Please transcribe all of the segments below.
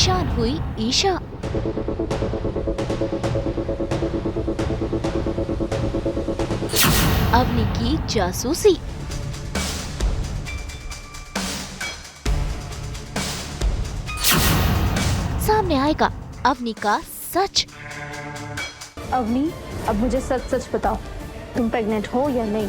परेशान हुई ईशा। अवनी की जासूसी। सामने आएगा अवनी का सच। अवनी, अब मुझे सच सच बताओ, तुम प्रेग्नेंट हो या नहीं?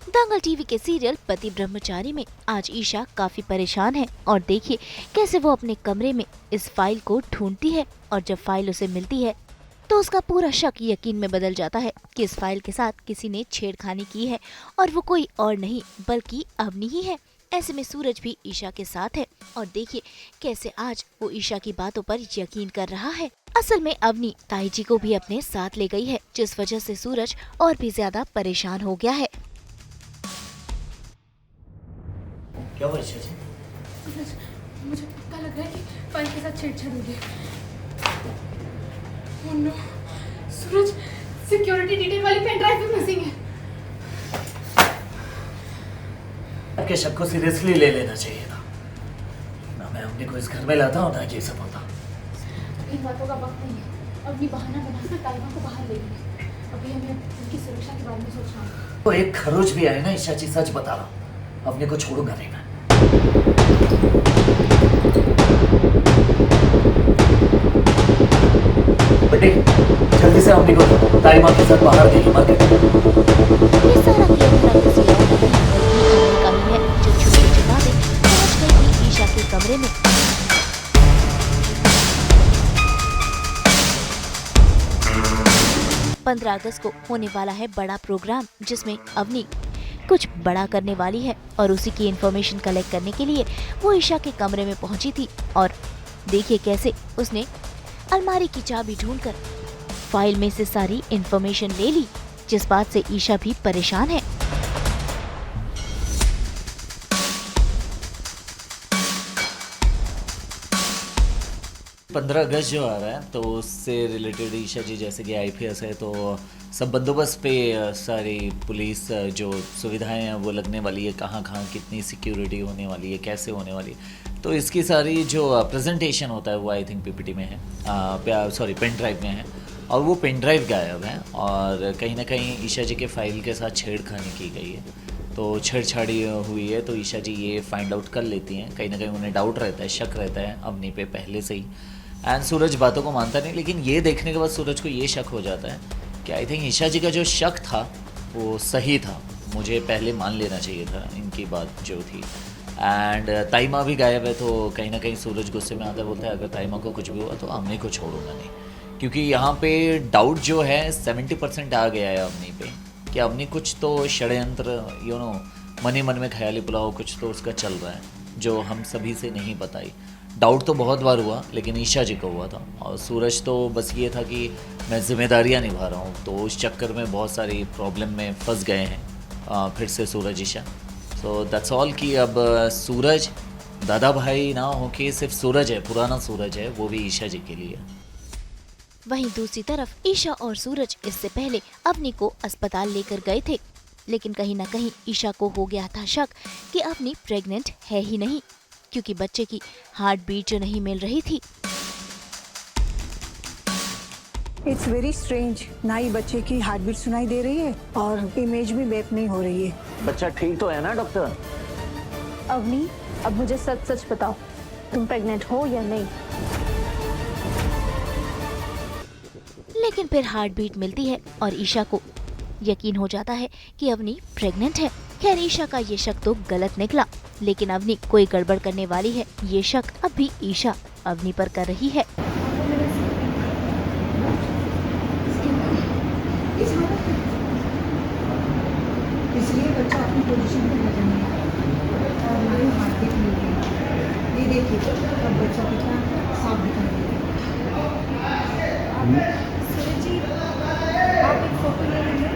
दंगल टीवी के सीरियल पति ब्रह्मचारी में आज ईशा काफी परेशान है और देखिए कैसे वो अपने कमरे में इस फाइल को ढूंढती है और जब फाइल उसे मिलती है तो उसका पूरा शक यकीन में बदल जाता है कि इस फाइल के साथ किसी ने छेड़खानी की है और वो कोई और नहीं बल्कि अवनी ही है। ऐसे में सूरज भी ईशा के साथ है और देखिए कैसे आज वो ईशा की बातों पर यकीन कर रहा है। असल में अवनी ताई जी को भी अपने साथ ले गई है जिस वजह से सूरज और भी ज्यादा परेशान हो गया है। क्या हुआ ईशा जी? सूरज, मुझे पक्का लग रहा है कि फाइल के साथ छेड़छाड़ हो गई। ओह नो, सूरज, सिक्योरिटी डिटेल वाली पेन ड्राइव भी मिसिंग है। आपके शक को सीरियसली ले लेना चाहिए था ना। मैं अपने को इस घर में लाता हूँ ना ये सब होता। इन बातों का वक्त नहीं है। अपनी बहाना बनाकर ताइबा को बाहर ले गई। अभी हमें उनकी सुरक्षा के बारे में सोचना होगा। तो एक खरोच भी आए ना ईशा जी, सच बता रहा हूँ, अपने को छोड़ूंगा नहीं मैं। बेटे जल्दी से अपने को ताइबा के साथ बाहर देगी मार के। ये सारा खेल किसी और का नहीं बल्कि अवनी का ही है जो छुपे छुपाते पहुंच गई थी ईशा के कमरे में। पंद्रह अगस्त को होने वाला है बड़ा प्रोग्राम जिसमें अवनी कुछ बड़ा करने वाली है और उसी की इन्फॉर्मेशन कलेक्ट करने के लिए वो ईशा के कमरे में पहुंची थी और देखिए कैसे उसने अलमारी की चाबी ढूंढकर फाइल में से सारी इन्फॉर्मेशन ले ली जिस बात से ईशा भी परेशान है। 15 अगस्त जो आ रहा है तो उससे रिलेटेड ईशा जी जैसे कि आईपीएस है तो सब बंदोबस्त पे सारी पुलिस जो सुविधाएं हैं वो लगने वाली है, कहाँ कहाँ कितनी सिक्योरिटी होने वाली है, कैसे होने वाली है। तो इसकी सारी जो प्रेजेंटेशन होता है वो आई थिंक पीपीटी में है, सॉरी पेन ड्राइव में है और वो पेन ड्राइव गायब है और कहीं ना कहीं ईशा जी के फाइल के साथ छेड़खानी की गई है। तो छेड़छाड़ी हुई है तो ईशा जी ये फाइंड आउट कर लेती हैं। कहीं ना कहीं उन्हें डाउट रहता है, शक रहता है अवनी पे पहले से ही। एंड सूरज बातों को मानता नहीं, लेकिन ये देखने के बाद सूरज को ये शक हो जाता है कि आई थिंक ईशा जी का जो शक था वो सही था, मुझे पहले मान लेना चाहिए था इनकी बात जो थी। एंड ताइमा भी गायब है तो कहीं ना कहीं सूरज गुस्से में आता है, बोलता है अगर ताइमा को कुछ भी हुआ तो अवनी को छोड़ूंगा नहीं, क्योंकि यहाँ पे डाउट जो है 70% आ गया है अवनी पे कि अवनी कुछ तो षड्यंत्र मन ही मन में ख्याली पुलाव कुछ तो उसका चल रहा है जो हम सभी से नहीं बताई। डाउट तो बहुत बार हुआ लेकिन ईशा जी को हुआ था और सूरज तो बस ये था कि मैं जिम्मेदारियां निभा रहा हूँ, तो उस चक्कर में बहुत सारी प्रॉब्लम में फंस गए हैं फिर से सूरज ईशा। सो दैट्स ऑल कि अब सूरज दादा भाई ना हो के सिर्फ सूरज है, पुराना सूरज है, वो भी ईशा जी के लिए। वहीं दूसरी तरफ ईशा और सूरज इससे पहले अवनी को अस्पताल लेकर गए थे, लेकिन कहीं न कहीं ईशा को हो गया था शक कि अवनी प्रेग्नेंट है ही नहीं, क्योंकि बच्चे की हार्ट बीट जो नहीं मिल रही थी। इट्स वेरी स्ट्रेंज, ना ही बच्चे की हार्ट बीट सुनाई दे रही है और इमेज भी मैप नहीं हो रही है। बच्चा ठीक तो है ना डॉक्टर? अवनी, अब मुझे सच सच बताओ, तुम प्रेग्नेंट हो या नहीं? लेकिन फिर हार्ट बीट मिलती है और ईशा को यकीन हो जाता है कि अवनी प्रेग्नेंट है। खैर ईशा का ये शक तो गलत निकला, लेकिन अवनी कोई गड़बड़ करने वाली है ये शक अब भी ईशा अवनी पर कर रही है। इसलिए बच्चा अपनी पोजीशन पे नजर नहीं आ रहा और ना ही हार्ट बीट मिल रही है। ये देखिए अब बच्चा कितना साफ दिखाई दे रहा है। सूरज जी, आप एक फोटो ले लीजिए।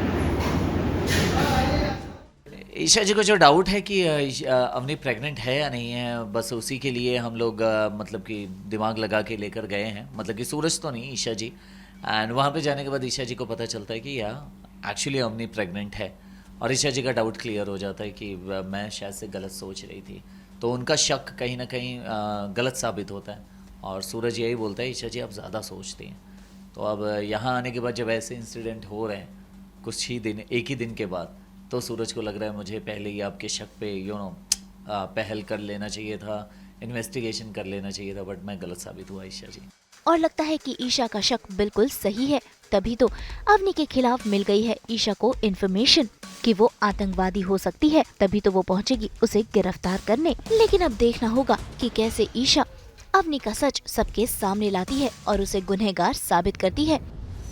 ईशा जी को जो डाउट है कि अवनी प्रेग्नेंट है या नहीं है, बस उसी के लिए हम लोग मतलब कि दिमाग लगा के लेकर गए हैं, मतलब कि सूरज तो नहीं, ईशा जी। एंड वहाँ पे जाने के बाद ईशा जी को पता चलता है कि एक्चुअली अवनी प्रेग्नेंट है और ईशा जी का डाउट क्लियर हो जाता है कि मैं शायद से गलत सोच रही थी। तो उनका शक कहीं ना कहीं गलत साबित होता है और सूरज यही बोलता है ईशा जी आप ज़्यादा सोचती हैं। तो अब यहाँ आने के बाद जब ऐसे इंसिडेंट हो रहे हैं कुछ ही दिन, एक ही दिन के बाद, तो सूरज को लग रहा है मुझे पहले ही आपके शक पे पहल कर लेना चाहिए था, इन्वेस्टिगेशन कर लेना चाहिए था, बट मैं गलत साबित हुआ ईशा जी। और लगता है कि ईशा का शक बिल्कुल सही है। तभी तो अवनी के खिलाफ मिल गई है ईशा को इन्फॉर्मेशन कि वो आतंकवादी हो सकती है, तभी तो वो पहुंचेगी उसे गिरफ्तार करने। लेकिन अब देखना होगा कि कैसे ईशा अवनी का सच सबके सामने लाती है और उसे गुनहगार साबित करती है।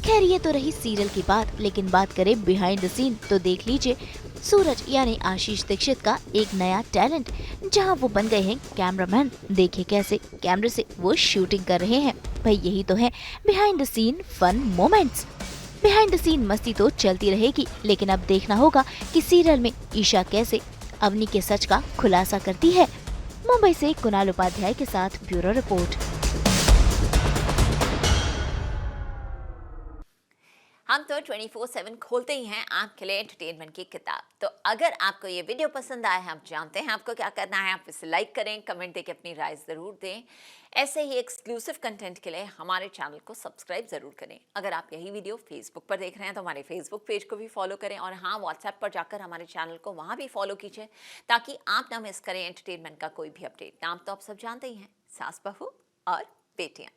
खैर ये तो रही सीरियल की बात, लेकिन बात करें बिहाइंड द सीन तो देख लीजिए सूरज यानी आशीष दीक्षित का एक नया टैलेंट, जहां वो बन गए हैं कैमरामैन। देखिए कैसे कैमरे से वो शूटिंग कर रहे हैं। भाई यही तो है behind the scene fun moments. Behind the scene मस्ती तो चलती रहेगी, लेकिन अब देखना होगा कि सीरियल में ईशा कैसे अवनी के सच का खुलासा करती है। मुंबई से कुणाल उपाध्याय के साथ ब्यूरो रिपोर्ट। हम तो 24/7 खोलते ही हैं आपके लिए एंटरटेनमेंट की किताब। तो अगर आपको ये वीडियो पसंद आया है, हम जानते हैं आपको क्या करना है, आप इसे लाइक करें, कमेंट देके अपनी राय ज़रूर दें। ऐसे ही एक्सक्लूसिव कंटेंट के लिए हमारे चैनल को सब्सक्राइब ज़रूर करें। अगर आप यही वीडियो फेसबुक पर देख रहे हैं तो हमारे फेसबुक पेज को भी फॉलो करें, और हाँ, व्हाट्सएप पर जाकर हमारे चैनल को वहाँ भी फॉलो कीजिए ताकि आप ना मिस करें एंटरटेनमेंट का कोई भी अपडेट। नाम तो आप सब जानते ही हैं, सास बहू और बेटियाँ।